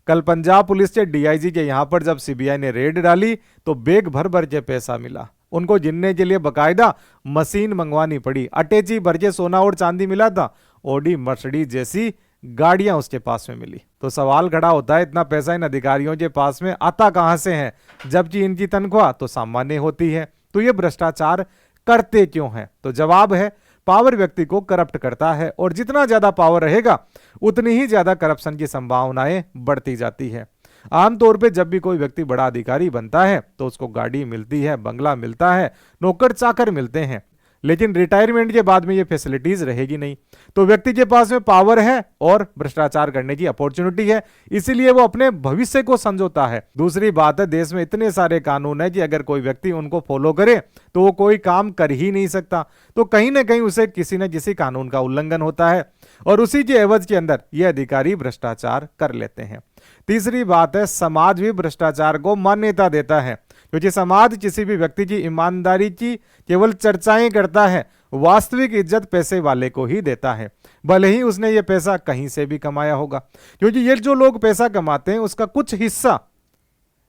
कल पंजाब पुलिस के डीआईजी के यहाँ पर जब सीबीआई ने रेड डाली तो बैग भर भर के पैसा मिला। उनको गिनने के लिए बकायदा मशीन मंगवानी पड़ी। अटैची भर के सोना और चांदी मिला था। ऑडी मर्सिडीज जैसी गाड़ियां उसके पास में मिली। तो सवाल खड़ा होता है, इतना पैसा इन अधिकारियों के पास में आता कहां से है, जबकि इनकी तनख्वाह तो सामान्य होती है। तो ये भ्रष्टाचार करते क्यों हैं? तो जवाब है, पावर व्यक्ति को करप्ट करता है और जितना ज्यादा पावर रहेगा उतनी ही ज्यादा करप्शन की संभावनाएं बढ़ती जाती है। आमतौर पे जब भी कोई व्यक्ति बड़ा अधिकारी बनता है तो उसको गाड़ी मिलती है, बंगला मिलता है, नौकर चाकर मिलते हैं, लेकिन रिटायरमेंट के बाद में ये फैसिलिटीज रहेगी नहीं। तो व्यक्ति के पास में पावर है और भ्रष्टाचार करने की अपॉर्चुनिटी है, इसीलिए वो अपने भविष्य को संजोता है। दूसरी बात है, देश में इतने सारे कानून है कि अगर कोई व्यक्ति उनको फॉलो करे तो वो कोई काम कर ही नहीं सकता। तो कहीं ना कहीं उसे किसी न किसी कानून का उल्लंघन होता है और उसी के एवज के अंदर ये अधिकारी भ्रष्टाचार कर लेते हैं। तीसरी बात है, समाज भी भ्रष्टाचार को मान्यता देता है, क्योंकि समाज किसी भी व्यक्ति की ईमानदारी की केवल चर्चाएं करता है, वास्तविक इज्जत पैसे वाले को ही देता है, भले ही उसने ये पैसा कहीं से भी कमाया होगा। क्योंकि ये जो लोग पैसा कमाते हैं उसका कुछ हिस्सा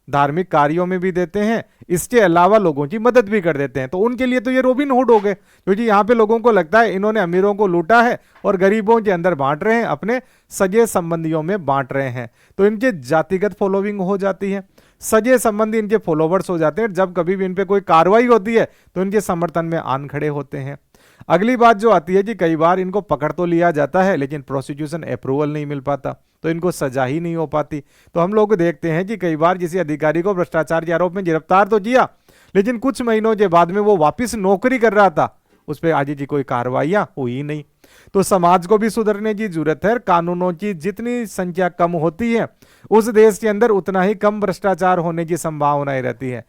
धार्मिक कार्यों में भी देते हैं, इसके अलावा लोगों की मदद भी कर देते हैं। तो उनके लिए तो ये रॉबिन हुड हो गए, क्योंकि यहाँ पे लोगों को लगता है इन्होंने अमीरों को लूटा है और गरीबों के अंदर बांट रहे हैं, अपने सगे संबंधियों में बांट रहे हैं। तो इनके जातिगत फॉलोइंग हो जाती है, सगे संबंधी इनके फॉलोवर्स हो जाते हैं। जब कभी भी इन पे कोई कार्रवाई होती है तो इनके समर्थन में आन खड़े होते हैं। अगली बात जो आती है कि कई बार इनको पकड़ तो लिया जाता है लेकिन प्रोसिक्यूशन अप्रूवल नहीं मिल पाता, तो इनको सजा ही नहीं हो पाती। तो हम लोग देखते हैं कि कई बार किसी अधिकारी को भ्रष्टाचार के आरोप में गिरफ्तार तो किया, लेकिन कुछ महीनों के बाद में वो वापस नौकरी कर रहा था, उस पर आगे की कोई कार्रवाइयां हुई नहीं। तो समाज को भी सुधरने की जरूरत है। कानूनों की जितनी संख्या कम होती है उस देश के अंदर उतना ही कम भ्रष्टाचार होने की संभावनाएं रहती है।